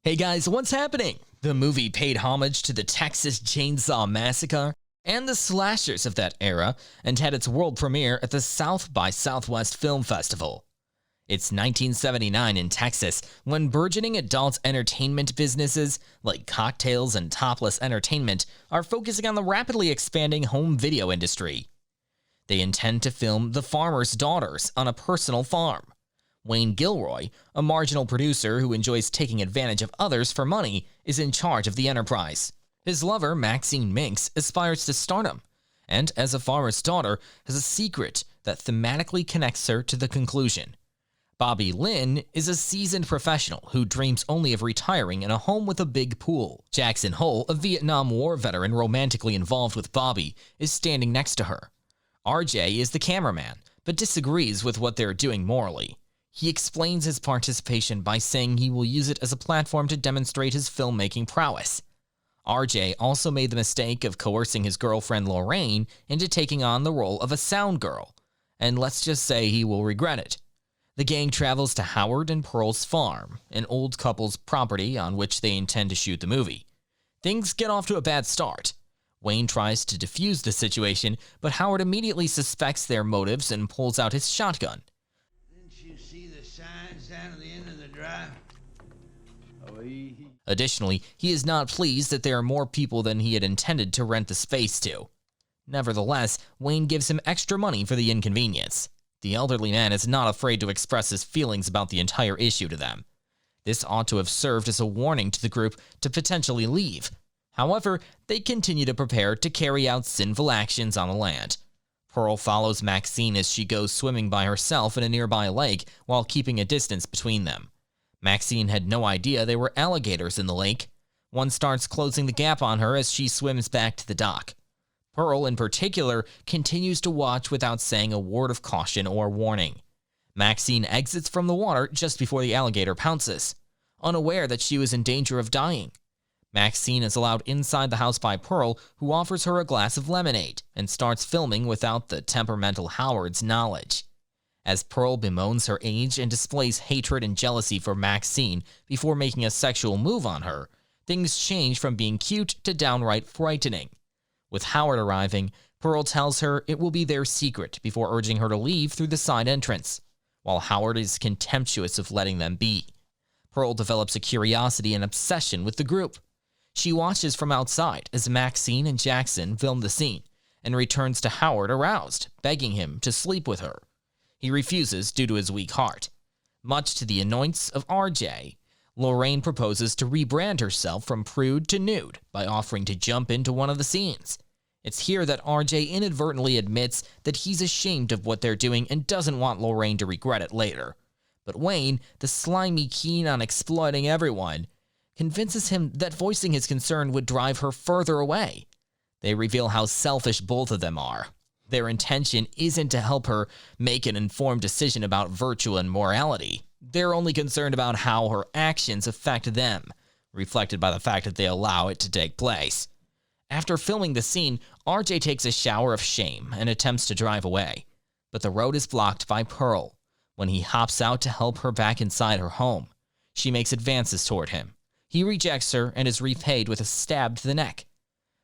Hey guys, what's happening? The movie paid homage to the Texas Chainsaw Massacre and the slashers of that era and had its world premiere at the South by Southwest Film Festival. It's 1979 in Texas when burgeoning adult entertainment businesses like Cocktails and Topless Entertainment are focusing on the rapidly expanding home video industry. They intend to film The Farmer's Daughters on a personal farm. Wayne Gilroy, a marginal producer who enjoys taking advantage of others for money, is in charge of the enterprise. His lover, Maxine Minks, aspires to stardom, and as a farmer's daughter, has a secret that thematically connects her to the conclusion. Bobby Lynn is a seasoned professional who dreams only of retiring in a home with a big pool. Jackson Hole, a Vietnam War veteran romantically involved with Bobby, is standing next to her. RJ is the cameraman, but disagrees with what they're doing morally. He explains his participation by saying he will use it as a platform to demonstrate his filmmaking prowess. RJ also made the mistake of coercing his girlfriend Lorraine into taking on the role of a sound girl, and let's just say he will regret it. The gang travels to Howard and Pearl's farm, an old couple's property on which they intend to shoot the movie. Things get off to a bad start. Wayne tries to defuse the situation, but Howard immediately suspects their motives and pulls out his shotgun. Didn't you see the signs down at the end of the drive? Additionally, he is not pleased that there are more people than he had intended to rent the space to. Nevertheless, Wayne gives him extra money for the inconvenience. The elderly man is not afraid to express his feelings about the entire issue to them. This ought to have served as a warning to the group to potentially leave. However, they continue to prepare to carry out sinful actions on the land. Pearl follows Maxine as she goes swimming by herself in a nearby lake while keeping a distance between them. Maxine had no idea there were alligators in the lake. One starts closing the gap on her as she swims back to the dock. Pearl, in particular, continues to watch without saying a word of caution or warning. Maxine exits from the water just before the alligator pounces, unaware that she was in danger of dying. Maxine is allowed inside the house by Pearl, who offers her a glass of lemonade and starts filming without the temperamental Howard's knowledge. As Pearl bemoans her age and displays hatred and jealousy for Maxine before making a sexual move on her, things change from being cute to downright frightening. With Howard arriving, Pearl tells her it will be their secret before urging her to leave through the side entrance, while Howard is contemptuous of letting them be. Pearl develops a curiosity and obsession with the group. She watches from outside as Maxine and Jackson film the scene and returns to Howard aroused, begging him to sleep with her. He refuses due to his weak heart. Much to the annoyance of RJ, Lorraine proposes to rebrand herself from prude to nude by offering to jump into one of the scenes. It's here that RJ inadvertently admits that he's ashamed of what they're doing and doesn't want Lorraine to regret it later. But Wayne, the slimy keen on exploiting everyone, convinces him that voicing his concern would drive her further away. They reveal how selfish both of them are. Their intention isn't to help her make an informed decision about virtue and morality. They're only concerned about how her actions affect them, reflected by the fact that they allow it to take place. After filming the scene, RJ takes a shower of shame and attempts to drive away, but the road is blocked by Pearl. When he hops out to help her back inside her home, she makes advances toward him. He rejects her and is repaid with a stab to the neck,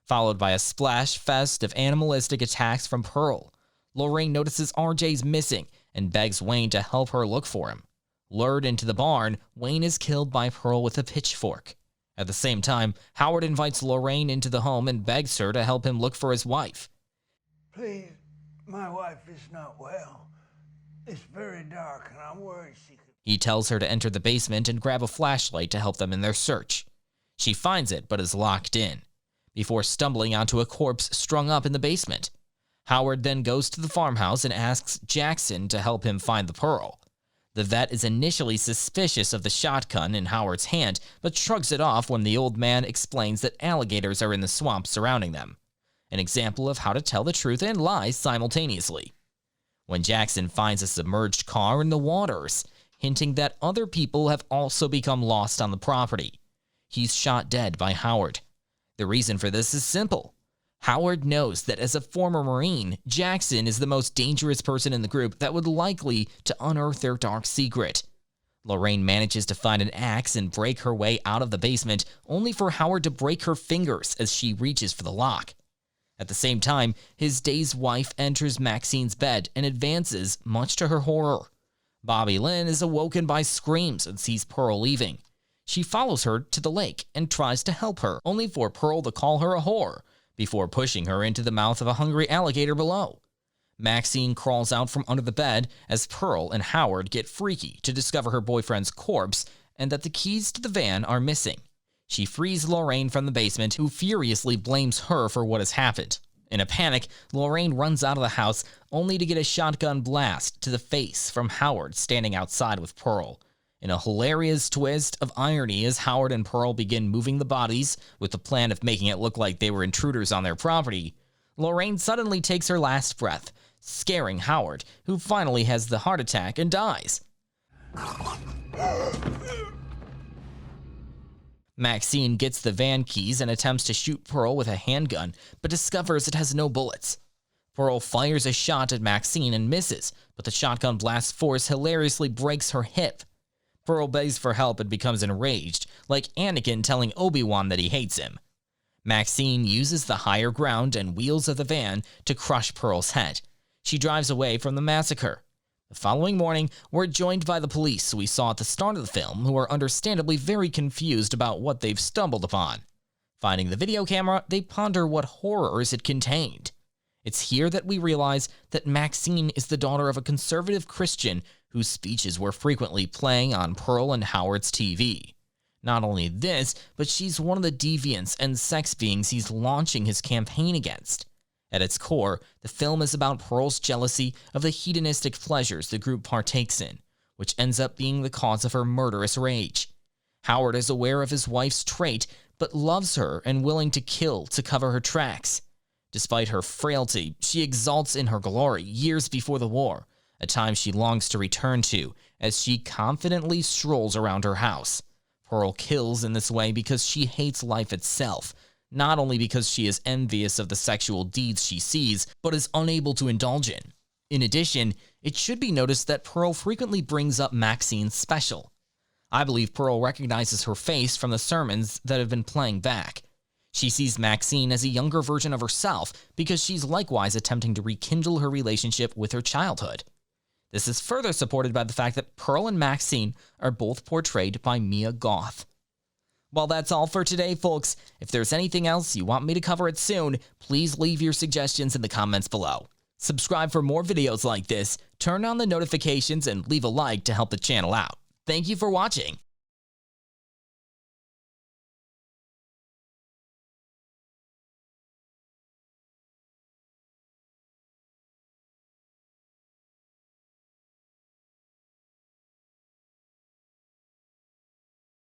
followed by a splash fest of animalistic attacks from Pearl. Lorraine notices RJ's missing and begs Wayne to help her look for him. Lured into the barn, Wayne is killed by Pearl with a pitchfork. At the same time, Howard invites Lorraine into the home and begs her to help him look for his wife. Please, my wife is not well. It's very dark and I'm worried she could... He tells her to enter the basement and grab a flashlight to help them in their search. She finds it but is locked in, before stumbling onto a corpse strung up in the basement. Howard then goes to the farmhouse and asks Jackson to help him find the pearl. The vet is initially suspicious of the shotgun in Howard's hand, but shrugs it off when the old man explains that alligators are in the swamp surrounding them. An example of how to tell the truth and lies simultaneously. When Jackson finds a submerged car in the waters, hinting that other people have also become lost on the property, he's shot dead by Howard. The reason for this is simple. Howard knows that as a former Marine, Jackson is the most dangerous person in the group that would likely to unearth their dark secret. Lorraine manages to find an axe and break her way out of the basement, only for Howard to break her fingers as she reaches for the lock. At the same time, his dazed wife enters Maxine's bed and advances, much to her horror. Bobby Lynn is awoken by screams and sees Pearl leaving. She follows her to the lake and tries to help her, only for Pearl to call her a whore, before pushing her into the mouth of a hungry alligator below. Maxine crawls out from under the bed as Pearl and Howard get freaky to discover her boyfriend's corpse and that the keys to the van are missing. She frees Lorraine from the basement, who furiously blames her for what has happened. In a panic, Lorraine runs out of the house, only to get a shotgun blast to the face from Howard standing outside with Pearl. In a hilarious twist of irony as Howard and Pearl begin moving the bodies with the plan of making it look like they were intruders on their property, Lorraine suddenly takes her last breath, scaring Howard, who finally has the heart attack and dies. Maxine gets the van keys and attempts to shoot Pearl with a handgun, but discovers it has no bullets. Pearl fires a shot at Maxine and misses, but the shotgun blast's force hilariously breaks her hip. Pearl begs for help and becomes enraged, like Anakin telling Obi-Wan that he hates him. Maxine uses the higher ground and wheels of the van to crush Pearl's head. She drives away from the massacre. The following morning, we're joined by the police we saw at the start of the film, who are understandably very confused about what they've stumbled upon. Finding the video camera, they ponder what horrors it contained. It's here that we realize that Maxine is the daughter of a conservative Christian whose speeches were frequently playing on Pearl and Howard's TV. Not only this, but she's one of the deviants and sex beings he's launching his campaign against. At its core, the film is about Pearl's jealousy of the hedonistic pleasures the group partakes in, which ends up being the cause of her murderous rage. Howard is aware of his wife's trait, but loves her and willing to kill to cover her tracks. Despite her frailty, she exalts in her glory years before the war, a time she longs to return to as she confidently strolls around her house. Pearl kills in this way because she hates life itself, not only because she is envious of the sexual deeds she sees, but is unable to indulge in. In addition, it should be noticed that Pearl frequently brings up Maxine's special. I believe Pearl recognizes her face from the sermons that have been playing back. She sees Maxine as a younger version of herself because she's likewise attempting to rekindle her relationship with her childhood. This is further supported by the fact that Pearl and Maxine are both portrayed by Mia Goth. Well, that's all for today, folks. If there's anything else you want me to cover it soon, please leave your suggestions in the comments below. Subscribe for more videos like this, turn on the notifications, and leave a like to help the channel out. Thank you for watching.